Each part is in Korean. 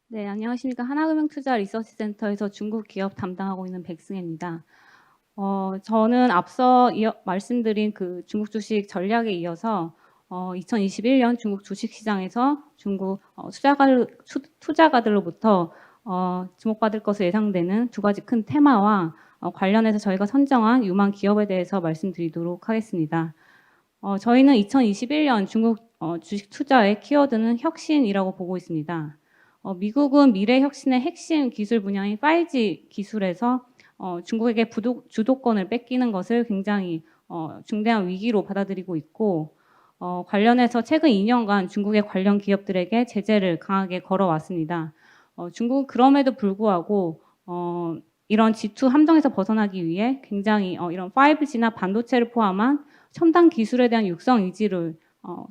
네, 안녕하십니까. 하나금융투자 리서치센터에서 중국 기업 담당하고 있는 백승혜입니다. 저는 앞서 말씀드린 그 중국 주식 전략에 이어서 2021년 중국 주식시장에서 중국 투자가들로부터 주목받을 것으로 예상되는 두 가지 큰 테마와 관련해서 저희가 선정한 유망 기업에 대해서 말씀드리도록 하겠습니다. 저희는 2021년 중국 주식 투자의 키워드는 혁신이라고 보고 있습니다. 미국은 미래 혁신의 핵심 기술 분야인 5G 기술에서 중국에게 주도권을 뺏기는 것을 굉장히 중대한 위기로 받아들이고 있고, 관련해서 최근 2년간 중국의 관련 기업들에게 제재를 강하게 걸어왔습니다. 중국은 그럼에도 불구하고 이런 G2 함정에서 벗어나기 위해 굉장히 이런 5G나 반도체를 포함한 첨단 기술에 대한 육성 의지를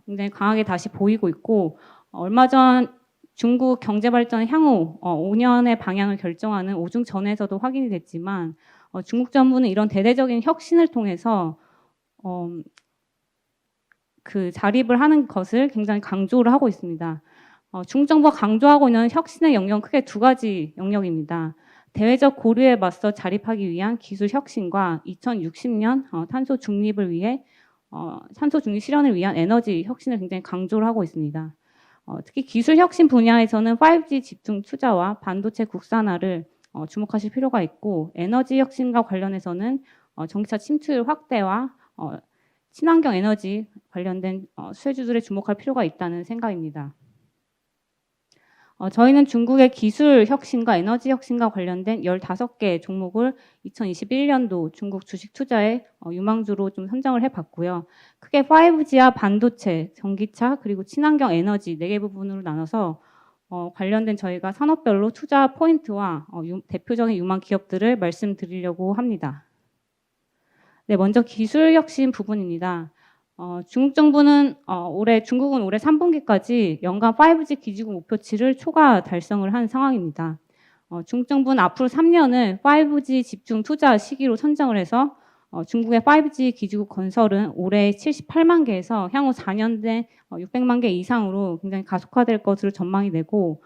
굉장히 강하게 다시 보이고 있고, 얼마 전 중국 경제 발전 향후 5년의 방향을 결정하는 오중전에서도 확인이 됐지만, 중국 정부는 이런 대대적인 혁신을 통해서 그 자립을 하는 것을 굉장히 강조를 하고 있습니다. 중국 정부가 강조하고 있는 혁신의 영역은 크게 두 가지 영역입니다. 대외적 고리에 맞서 자립하기 위한 기술 혁신과 2060년 탄소 중립을 위해 탄소 중립 실현을 위한 에너지 혁신을 굉장히 강조를 하고 있습니다. 특히 기술 혁신 분야에서는 5G 집중 투자와 반도체 국산화를 주목하실 필요가 있고, 에너지 혁신과 관련해서는 전기차 침투율 확대와 친환경 에너지 관련된 수혜주들에 주목할 필요가 있다는 생각입니다. 저희는 중국의 기술 혁신과 에너지 혁신과 관련된 15개 종목을 2021년도 중국 주식 투자의 유망주로 좀 선정을 해봤고요. 크게 5G와 반도체, 전기차, 그리고 친환경 에너지 4개 부분으로 나눠서 관련된 저희가 산업별로 투자 포인트와 대표적인 유망 기업들을 말씀드리려고 합니다. 네, 먼저 기술 혁신 부분입니다. 중국 정부는 중국은 올해 3분기까지 연간 5G 기지국 목표치를 초과 달성을 한 상황입니다. 중국 정부는 앞으로 3년을 5G 집중 투자 시기로 선정을 해서 중국의 5G 기지국 건설은 올해 78만 개에서 향후 4년 내 600만 개 이상으로 굉장히 가속화될 것으로 전망이 되고,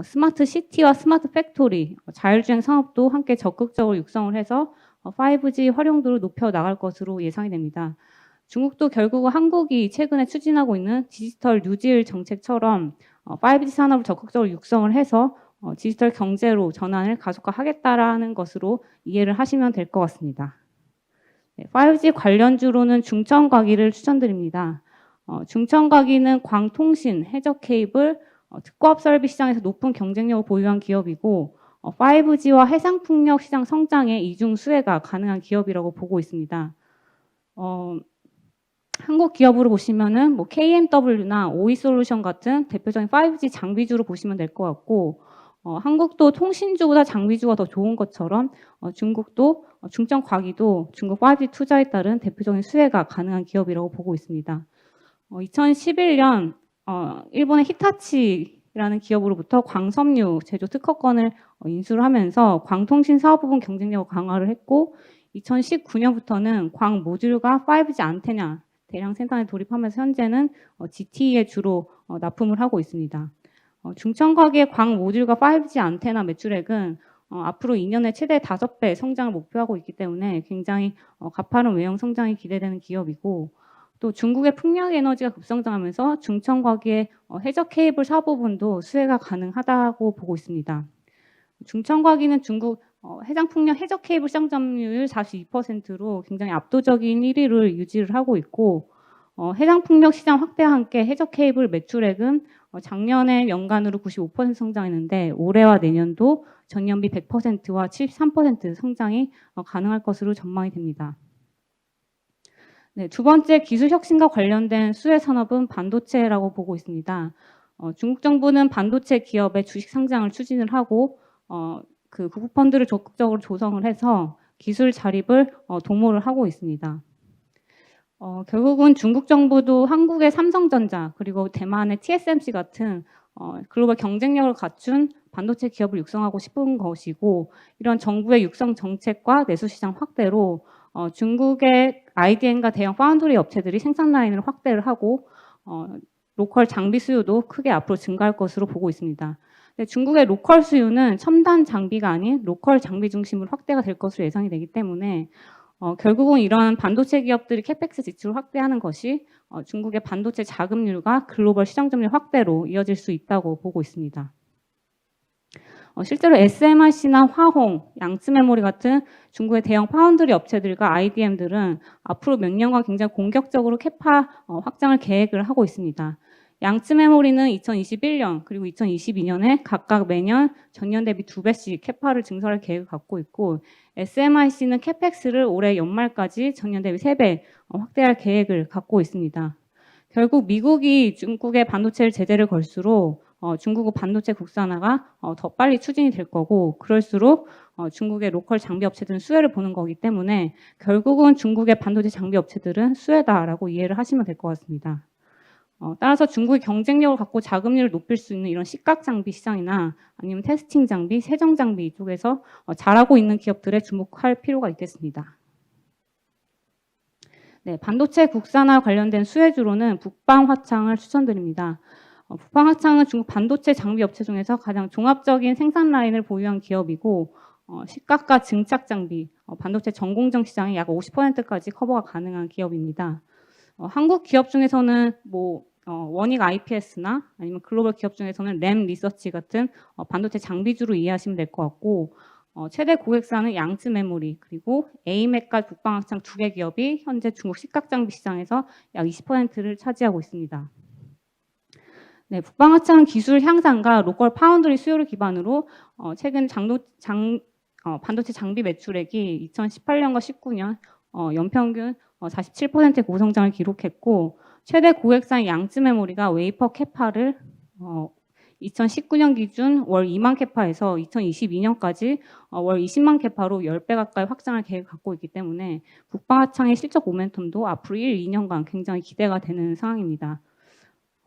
스마트 시티와 스마트 팩토리, 자율주행 산업도 함께 적극적으로 육성을 해서 5G 활용도를 높여 나갈 것으로 예상이 됩니다. 중국도 결국 한국이 최근에 추진하고 있는 디지털 뉴딜 정책처럼 5G 산업을 적극적으로 육성을 해서 디지털 경제로 전환을 가속화하겠다라는 것으로 이해를 하시면 될 것 같습니다. 5G 관련주로는 중천과기를 추천드립니다. 중천과기는 광통신, 해적 케이블, 특과업 서비스 시장에서 높은 경쟁력을 보유한 기업이고, 5G와 해상풍력 시장 성장의 이중 수혜가 가능한 기업이라고 보고 있습니다. 한국 기업으로 보시면은 뭐 KMW나 오이솔루션 같은 대표적인 5G 장비주로 보시면 될 것 같고, 한국도 통신주보다 장비주가 더 좋은 것처럼 중국도 중천과기도 중국 5G 투자에 따른 대표적인 수혜가 가능한 기업이라고 보고 있습니다. 2011년 일본의 히타치라는 기업으로부터 광섬유 제조 특허권을 인수를 하면서 광통신 사업 부분 경쟁력을 강화를 했고, 2019년부터는 광 모듈과 5G 안테나 대량 생산에 돌입하면서 현재는 GT에 주로 납품을 하고 있습니다. 중천과기의 광 모듈과 5G 안테나 매출액은 앞으로 2년에 최대 5배 성장을 목표하고 있기 때문에 굉장히 가파른 외형 성장이 기대되는 기업이고, 또 중국의 풍력 에너지가 급성장하면서 중천과기의 해적 케이블 사업 부분도 수혜가 가능하다고 보고 있습니다. 중천과기는 중국 해상풍력 해적 케이블 시장 점유율 42%로 굉장히 압도적인 1위를 유지를 하고 있고, 해상풍력 시장 확대와 함께 해적 케이블 매출액은 작년에 연간으로 95% 성장했는데 올해와 내년도 전년비 100%와 73% 성장이 가능할 것으로 전망이 됩니다. 네, 두 번째 기술 혁신과 관련된 수혜 산업은 반도체라고 보고 있습니다. 중국 정부는 반도체 기업의 주식 상장을 추진을 하고 그 구급펀드를 적극적으로 조성을 해서 기술 자립을 도모를 하고 있습니다. 결국은 중국 정부도 한국의 삼성전자 그리고 대만의 TSMC 같은 글로벌 경쟁력을 갖춘 반도체 기업을 육성하고 싶은 것이고, 이런 정부의 육성 정책과 내수시장 확대로 중국의 IDM과 대형 파운드리 업체들이 생산 라인을 확대를 하고 로컬 장비 수요도 크게 앞으로 증가할 것으로 보고 있습니다. 네, 중국의 로컬 수요는 첨단 장비가 아닌 로컬 장비 중심으로 확대가 될 것으로 예상이 되기 때문에 결국은 이런 반도체 기업들이 캐펙스 지출을 확대하는 것이 중국의 반도체 자금률과 글로벌 시장 점유율 확대로 이어질 수 있다고 보고 있습니다. 실제로 SMIC나 화홍, 양쯔메모리 같은 중국의 대형 파운드리 업체들과 IDM들은 앞으로 몇 년간 굉장히 공격적으로 캐파 확장을 계획을 하고 있습니다. 양쯔메모리는 2021년 그리고 2022년에 각각 매년 전년 대비 2배씩 캐파를 증설할 계획을 갖고 있고, SMIC는 캐펙스를 올해 연말까지 전년 대비 3배 확대할 계획을 갖고 있습니다. 결국 미국이 중국의 반도체를 제재를 걸수록 중국의 반도체 국산화가 더 빨리 추진이 될 거고, 그럴수록 중국의 로컬 장비 업체들은 수혜를 보는 거기 때문에 결국은 중국의 반도체 장비 업체들은 수혜다라고 이해를 하시면 될 것 같습니다. 따라서 중국의 경쟁력을 갖고 자금률을 높일 수 있는 이런 시각 장비 시장이나 아니면 테스팅 장비, 세정 장비 이쪽에서 잘하고 있는 기업들에 주목할 필요가 있겠습니다. 네, 반도체 국산화 관련된 수혜주로는 북방 화창을 추천드립니다. 북방 화창은 중국 반도체 장비 업체 중에서 가장 종합적인 생산 라인을 보유한 기업이고, 시각과 증착 장비, 반도체 전공정 시장의 약 50%까지 커버가 가능한 기업입니다. 한국 기업 중에서는 원익 IPS나 아니면 글로벌 기업 중에서는 램 리서치 같은 반도체 장비주로 이해하시면 될 것 같고, 최대 고객사는 양쯔메모리 그리고 AMEC과 북방학창 2개 기업이 현재 중국 시각장비 시장에서 약 20%를 차지하고 있습니다. 네, 북방학창은 기술 향상과 로컬 파운드리 수요를 기반으로 최근 반도체 장비 매출액이 2018년과 19년 연평균 47%의 고성장을 기록했고, 최대 고객사인 양쯔메모리가 웨이퍼 캐파를 2019년 기준 월 2만 캐파에서 2022년까지 월 20만 캐파로 10배 가까이 확장할 계획을 갖고 있기 때문에 북방화창의 실적 모멘텀도 앞으로 1, 2년간 굉장히 기대가 되는 상황입니다.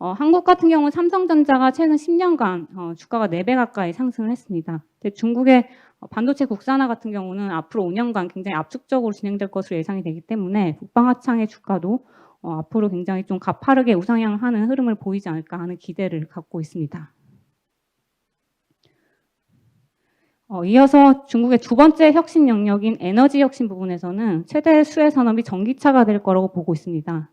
한국 같은 경우는 삼성전자가 최근 10년간 주가가 4배 가까이 상승을 했습니다. 근데 중국의 반도체 국산화 같은 경우는 앞으로 5년간 굉장히 압축적으로 진행될 것으로 예상이 되기 때문에 북방화창의 주가도 앞으로 굉장히 좀 가파르게 우상향하는 흐름을 보이지 않을까 하는 기대를 갖고 있습니다. 이어서 중국의 두 번째 혁신 영역인 에너지 혁신 부분에서는 최대 수혜 산업이 전기차가 될 거라고 보고 있습니다.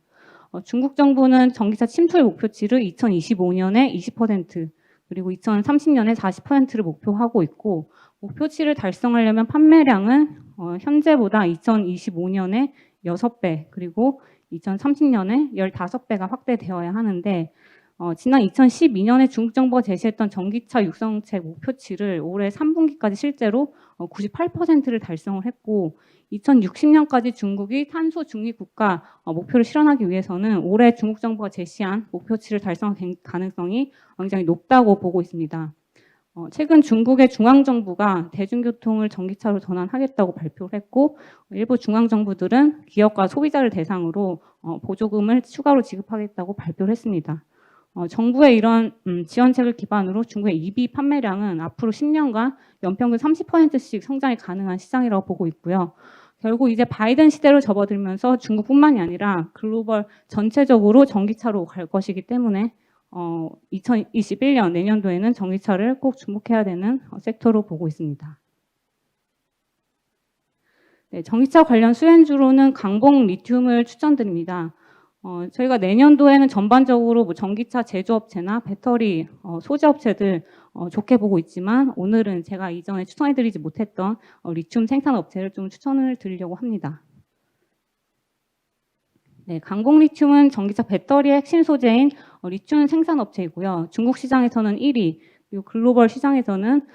중국 정부는 전기차 침투의 목표치를 2025년에 20% 그리고 2030년에 40%를 목표하고 있고, 목표치를 달성하려면 판매량은 현재보다 2025년에 6배 그리고 2030년에 15배가 확대되어야 하는데, 지난 2012년에 중국 정부가 제시했던 전기차 육성책 목표치를 올해 3분기까지 실제로 98%를 달성을 했고, 2060년까지 중국이 탄소 중립 국가 목표를 실현하기 위해서는 올해 중국 정부가 제시한 목표치를 달성할 가능성이 굉장히 높다고 보고 있습니다. 최근 중국의 중앙정부가 대중교통을 전기차로 전환하겠다고 발표를 했고, 일부 중앙정부들은 기업과 소비자를 대상으로 보조금을 추가로 지급하겠다고 발표를 했습니다. 정부의 이런 지원책을 기반으로 중국의 EV 판매량은 앞으로 10년간 연평균 30%씩 성장이 가능한 시장이라고 보고 있고요. 결국 이제 바이든 시대로 접어들면서 중국뿐만이 아니라 글로벌 전체적으로 전기차로 갈 것이기 때문에 2021년 내년도에는 전기차를 꼭 주목해야 되는 섹터로 보고 있습니다. 네, 전기차 관련 수혜주로는 강봉 리튬을 추천드립니다. 저희가 내년도에는 전반적으로 전기차 제조업체나 배터리 소재업체들 좋게 보고 있지만, 오늘은 제가 이전에 추천해드리지 못했던 리튬 생산업체를 좀 추천을 드리려고 합니다. 네, 강봉 리튬은 전기차 배터리의 핵심 소재인 리튬 생산업체이고요. 중국 시장에서는 1위, 그리고 글로벌 시장에서는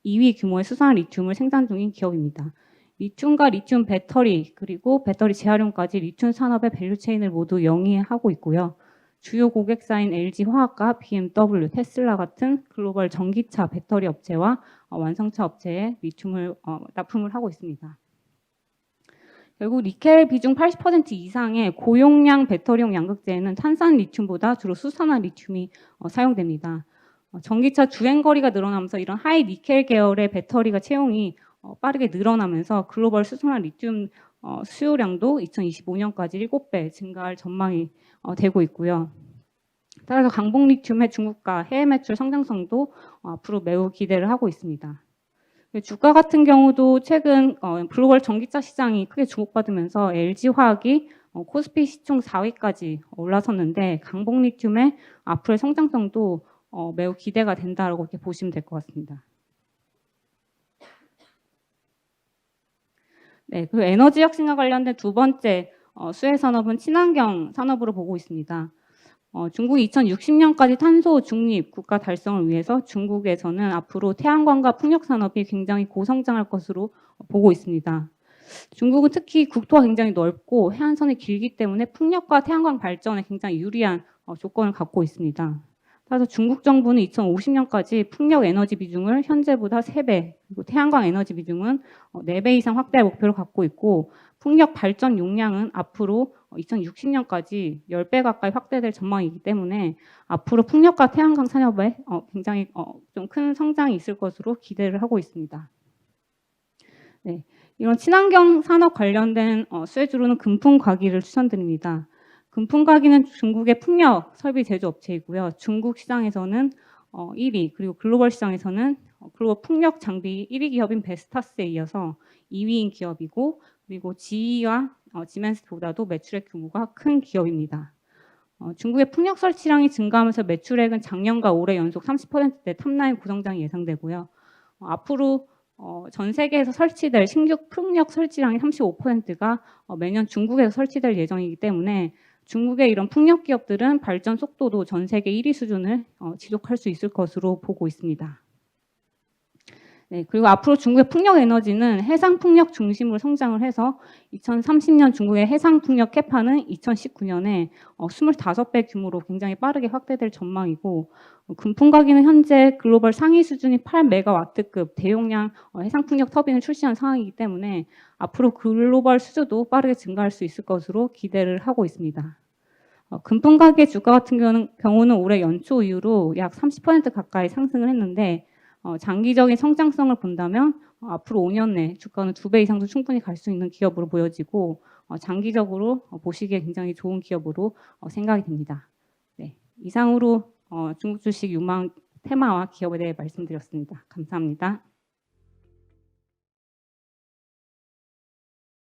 2위 규모의 수산 리튬을 생산 중인 기업입니다. 리튬과 리튬 배터리 그리고 배터리 재활용까지 리튬 산업의 밸류체인을 모두 영위하고 있고요. 주요 고객사인 LG화학과 BMW, 테슬라 같은 글로벌 전기차 배터리 업체와 완성차 업체에 리튬을 납품을 하고 있습니다. 결국 니켈 비중 80% 이상의 고용량 배터리용 양극재에는 탄산 리튬보다 주로 수산화 리튬이 사용됩니다. 전기차 주행거리가 늘어나면서 이런 하이 니켈 계열의 배터리가 채용이 빠르게 늘어나면서 글로벌 수산화 리튬 수요량도 2025년까지 7배 증가할 전망이 되고 있고요. 따라서 강북리튬의 중국과 해외 매출 성장성도 앞으로 매우 기대를 하고 있습니다. 주가 같은 경우도 최근 글로벌 전기차 시장이 크게 주목받으면서 LG화학이 코스피 시총 4위까지 올라섰는데 강북리튬의 앞으로의 성장성도 매우 기대가 된다고 이렇게 보시면 될 것 같습니다. 네, 그리고 에너지 혁신과 관련된 두 번째 수혜 산업은 친환경 산업으로 보고 있습니다. 중국이 2060년까지 탄소 중립 국가 달성을 위해서 중국에서는 앞으로 태양광과 풍력 산업이 굉장히 고성장할 것으로 보고 있습니다. 중국은 특히 국토가 굉장히 넓고 해안선이 길기 때문에 풍력과 태양광 발전에 굉장히 유리한 조건을 갖고 있습니다. 따라서 중국 정부는 2050년까지 풍력 에너지 비중을 현재보다 3배, 그리고 태양광 에너지 비중은 4배 이상 확대할 목표를 갖고 있고 풍력 발전 용량은 앞으로 2060년까지 10배 가까이 확대될 전망이기 때문에 앞으로 풍력과 태양광 산업에 굉장히 좀 큰 성장이 있을 것으로 기대를 하고 있습니다. 네, 이런 친환경 산업 관련된 수혜주로는 금풍과기를 추천드립니다. 금풍과기는 중국의 풍력 설비 제조업체이고요. 중국 시장에서는 1위, 그리고 글로벌 시장에서는 글로벌 풍력 장비 1위 기업인 베스타스에 이어서 2위인 기업이고, 그리고 GE와 지멘스보다도 매출액 규모가 큰 기업입니다. 중국의 풍력 설치량이 증가하면서 매출액은 작년과 올해 연속 30%대 탑라인 고성장이 예상되고요. 앞으로 전 세계에서 설치될 신규 풍력 설치량의 35%가 매년 중국에서 설치될 예정이기 때문에 중국의 이런 풍력 기업들은 발전 속도도 전 세계 1위 수준을 지속할 수 있을 것으로 보고 있습니다. 네, 그리고 앞으로 중국의 풍력 에너지는 해상 풍력 중심으로 성장을 해서 2030년 중국의 해상 풍력 캐파는 2019년에 25배 규모로 굉장히 빠르게 확대될 전망이고, 금풍과기는 현재 글로벌 상위 수준이 8메가와트급 대용량 해상 풍력 터빈을 출시한 상황이기 때문에 앞으로 글로벌 수주도 빠르게 증가할 수 있을 것으로 기대를 하고 있습니다. 금풍과기의 주가 같은 경우는 올해 연초 이후로 약 30% 가까이 상승을 했는데 장기적인 성장성을 본다면 앞으로 5년 내 주가는 2배 이상도 충분히 갈 수 있는 기업으로 보여지고 장기적으로 보시기에 굉장히 좋은 기업으로 생각이 됩니다. 네, 이상으로 중국 주식 유망 테마와 기업에 대해 말씀드렸습니다. 감사합니다.